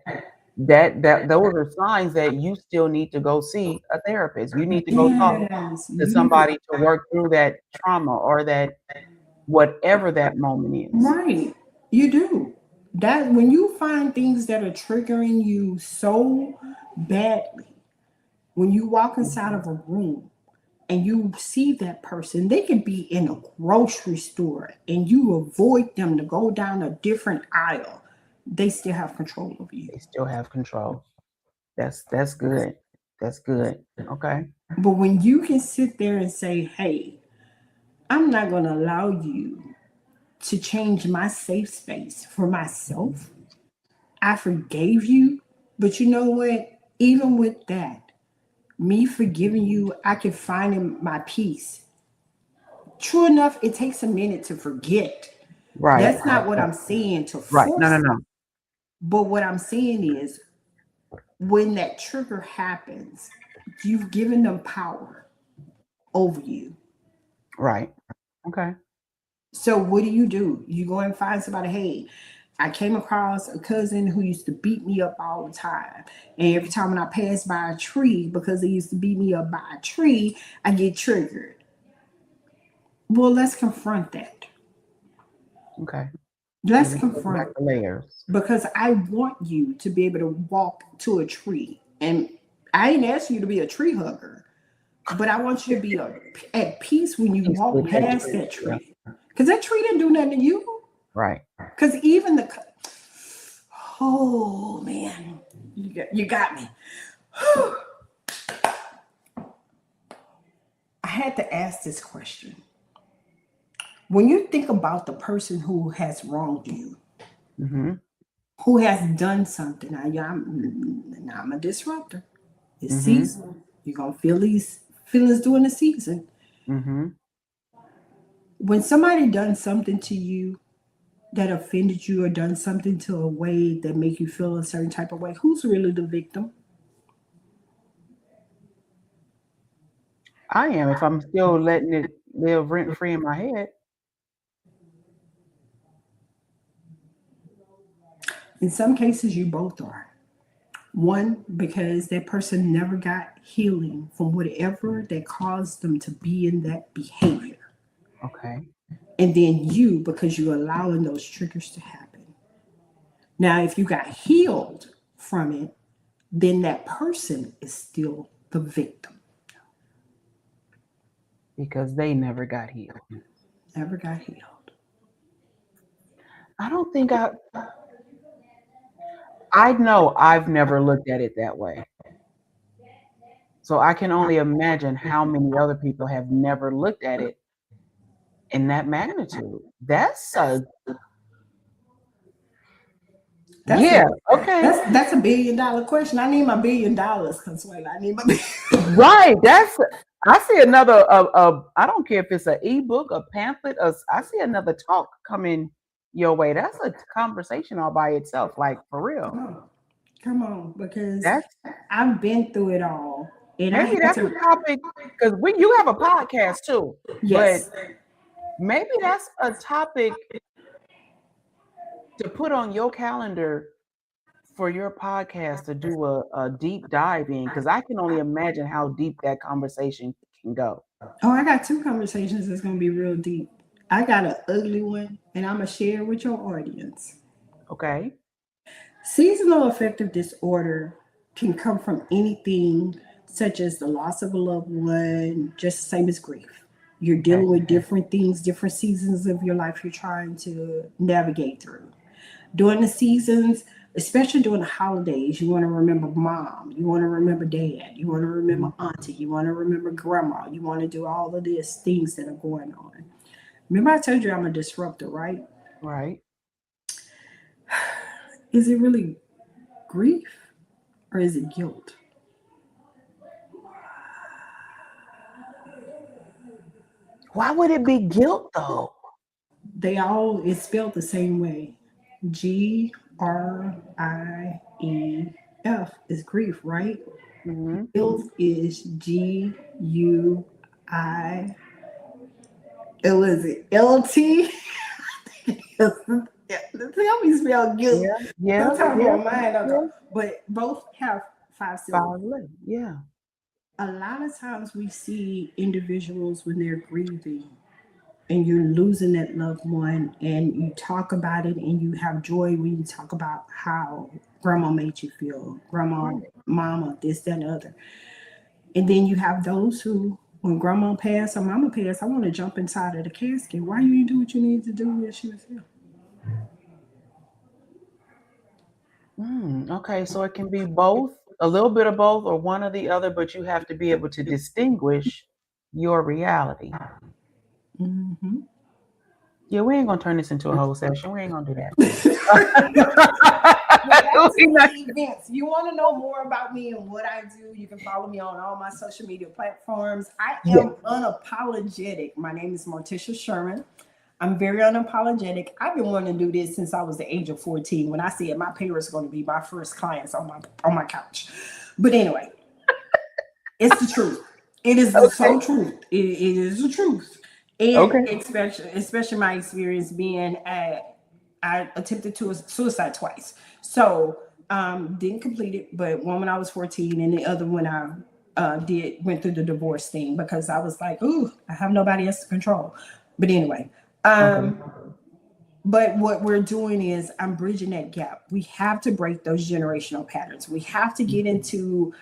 those are signs that you still need to go see a therapist. You need to go talk Yes, to you need to. somebody to work through that trauma or that whatever that moment is. Right, you do. That when you find things that are triggering you so badly, when you walk inside of a room and you see that person, they could be in a grocery store and you avoid them to go down a different aisle. They still have control of you. They still have control. That's good. That's good. Okay. But when you can sit there and say, hey, I'm not going to allow you to change my safe space for myself. I forgave you. But you know what? Even with that, me forgiving you, I can find in my peace. True enough, it takes a minute to forget. Right. That's not what I'm saying to Right. No, force no, it. no. But what I'm saying is when that trigger happens, you've given them power over you. Right. Okay. So what do? You go and find somebody, hey, I came across a cousin who used to beat me up all the time. And every time when I pass by a tree, because they used to beat me up by a tree, I get triggered. Well, let's confront that. Okay. Let's Peeling back confront it. the layers. Because I want you to be able to walk to a tree. And I ain't asking you to be a tree hugger, but I want you to be at peace when you Peace walk with that past tree. that Yeah. tree. Because that tree didn't do nothing to you. Right. Because even oh man, you got me. I had to ask this question. When you think about the person who has wronged you, Mm-hmm. who has done something, now I'm a disruptor. It's Mm-hmm. season. You're going to feel these feelings during the season. Mm-hmm. When somebody done something to you that offended you or done something to a way that make you feel a certain type of way, who's really the victim? I am if I'm still letting it live rent free in my head. In some cases, you both are. One, because that person never got healing from whatever that caused them to be in that behavior. Okay. And then you, because you're allowing those triggers to happen. Now, if you got healed from it, then that person is still the victim. Because they never got healed. Never got healed. I don't think I know I've never looked at it that way. So I can only imagine how many other people have never looked at it in that magnitude. That's a That's yeah, a okay. that's $1 billion question. I need my $1 billion, Consuela. I need my Right. I see another I don't care if it's an ebook, a pamphlet, I see another talk coming your way. That's a conversation all by itself, like for real. Come on, because That's I've been through it all, and I maybe had that's a to. topic because you have a podcast too, but Yes, maybe that's a topic to put on your calendar for your podcast to do a deep dive in, because I can only imagine how deep that conversation can go. oh, I got 2 conversations that's gonna be real deep. I got an ugly one, and I'm gonna share with your audience. Okay. Seasonal affective disorder can come from anything such as the loss of a loved one, just the same as grief. You're Okay. dealing with different things, different seasons of your life you're trying to navigate through. During the seasons, especially during the holidays, you want to remember mom, you want to remember dad, you want to remember Mhm. auntie, you want to remember grandma, you want to do all of these things that are going on. Remember, I told you I'm a disruptor, right? Right. Is it really grief or is it guilt? Why would it be guilt though? It's spelled the same way. Grief is grief, right? Hmm. Guilt is Guilt. It was LT. Tell me spell guilt. Yeah. Yeah. Sometimes Yeah. my mind don't Yeah. go. But both have 5 syllables. 5 11. Yeah. A lot of times we see individuals when they're grieving and you're losing that loved one and you talk about it and you have joy when you talk about how grandma made you feel, grandma, Right. mama, this, that, and the other. And then you have those who, when grandma passed or mama passed, I want to jump inside of the casket. Why you didn't do what you needed to do when she was here? Okay. So it can be both, a little bit of both, or one or the other, but you have to be able to distinguish your reality. Mm-hmm. Yeah, we ain't gonna turn this into a whole session. We ain't gonna do that. Back to We not- the events. You want to know more about me and what I do? You can follow me on all my social media platforms. I am unapologetic. My name is Martica Sherman. I'm very unapologetic. I've been wanting to do this since I was the age of 14. When I said my parents are going to be my first clients on my couch. But anyway, it's the truth. It is the sole truth. It is the truth. And Okay. especially my experience being I attempted to suicide twice. So didn't complete it, but one when I was 14 and the other when I went through the divorce thing because I was like, ooh, I have nobody else to control. But anyway, Okay. but what we're doing is I'm bridging that gap. We have to break those generational patterns. We have to get into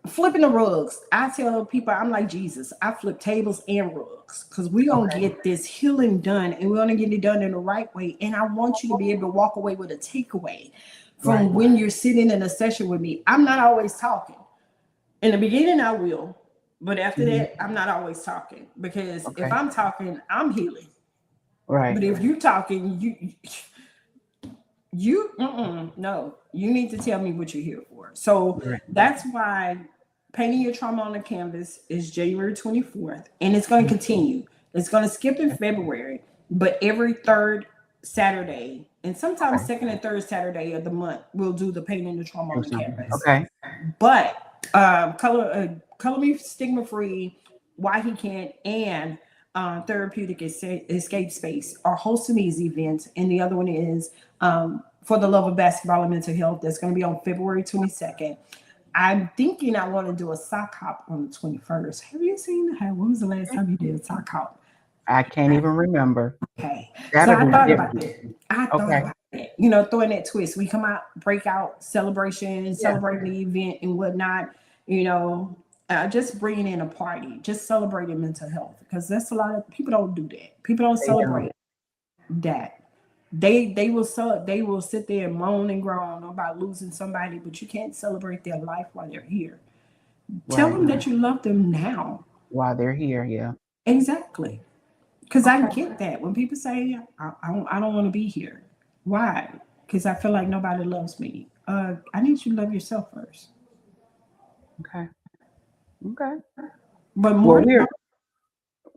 flipping the rugs. I tell people I'm like Jesus. I flip tables and rugs because we're gonna Okay. get this healing done and we're gonna get it done in the right way. And I want you to be able to walk away with a takeaway from Right. when you're sitting in a session with me. I'm not always talking. In the beginning, I will, but after Mhm. that, I'm not always talking because if Okay. I'm talking, I'm healing. Right. But if you're talking, no, you need to tell me what you're here for. So Right. that's why painting your trauma on the canvas is January 24th, and it's going to continue. It's going to skip in February, but every third Saturday, and sometimes Okay. second and third Saturday of the month, we'll do the painting the trauma on Do the something. canvas. Okay. But color me stigma free. why he can't, and therapeutic escape space are hosting these events. And the other one is for the love of basketball and mental health. That's going to be on February 22nd. I'm thinking I want to do a sock hop on the 21st. Have you seen that? When was the last time you did a sock hop? I can't even remember. Okay. That'll So I be thought different. about that. I thought Okay. about that. You know, throwing that twist. We come out, break out, celebration, celebrating the event and whatnot. You know, just bringing in a party, just celebrating mental health, because that's a lot of people don't do that. People don't They don't. celebrate that. They will sit there and moan and groan about losing somebody, but you can't celebrate their life while they're here. Tell them Right. that you love them now. While they're here, yeah. Exactly. Because I Okay. get that when people say I don't want to be here. Why? Because I feel like nobody loves me. I need you to love yourself first. Okay. Okay. But Well, more,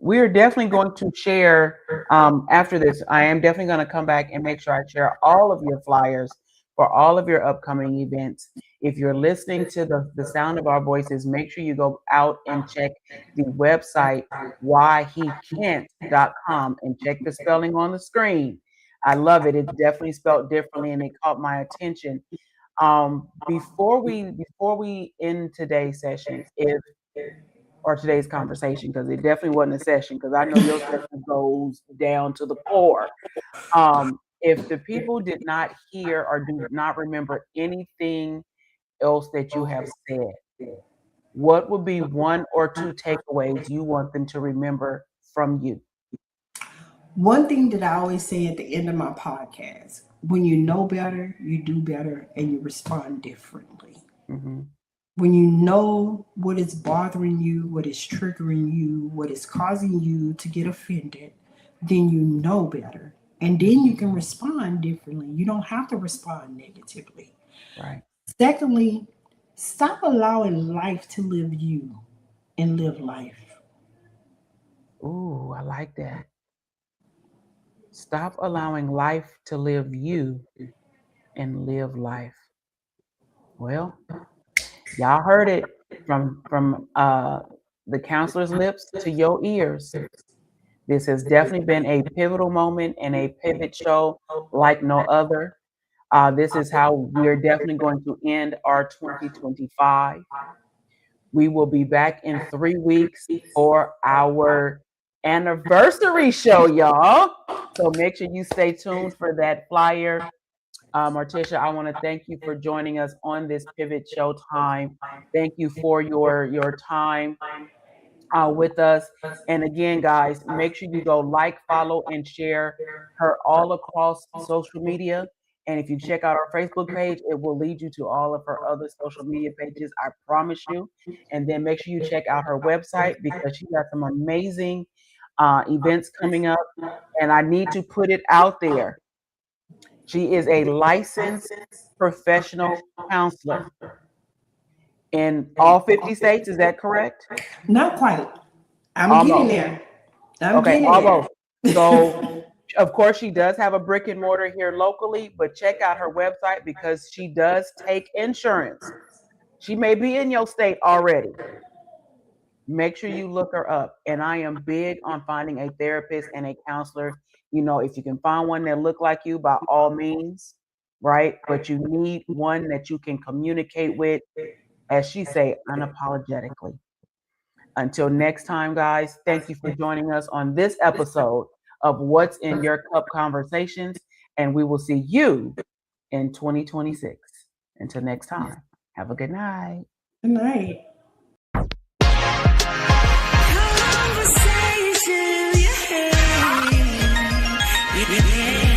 we're definitely going to share after this. I am definitely going to come back and make sure I share all of your flyers for all of your upcoming events. If you're listening to the sound of our voices, make sure you go out and check the website whyhecan't.com and check the spelling on the screen. I love it. It's definitely spelled differently and it caught my attention. Before we end today's session, or today's conversation, because it definitely wasn't a session, because I know your session goes down to the core. If the people did not hear or do not remember anything else that you have said, what would be one or two takeaways you want them to remember from you? one thing that I always say at the end of my podcast: when you know better, you do better, and you respond differently. Mm-hmm. When you know what is bothering you, what is triggering you, what is causing you to get offended, then you know better. And then you can respond differently. You don't have to respond negatively. Right. Secondly, stop allowing life to live you and live life. Ooh, I like that. Stop allowing life to live you and live life. Well, y'all heard it from the counselor's lips to your ears. This has definitely been a pivotal moment and a pivot show like no other. This is how we are definitely going to end our 2025. We will be back in 3 weeks for our anniversary show, y'all. So make sure you stay tuned for that flyer. Martisha, I want to thank you for joining us on this pivot show time. Thank you for your time with us. And again, guys, make sure you go like, follow, and share her all across social media. And if you check out our Facebook page, it will lead you to all of her other social media pages, I promise you. And then make sure you check out her website, because she got some amazing events coming up. And I need to put it out there. She is a licensed professional counselor in all 50 states. Is that correct? Not quite. I'm Almost. getting there. Okay, almost. So, of course, she does have a brick and mortar here locally, but check out her website, because she does take insurance. She may be in your state already. Make sure you look her up. And I am big on finding a therapist and a counselor. You know, if you can find one that look like you, by all means, right? But you need one that you can communicate with, as she say, unapologetically. Until next time, guys, thank you for joining us on this episode of What's in Your Cup Conversations, and we will see you in 2026. Until next time, have a good night. Good night. Conversation, yeah.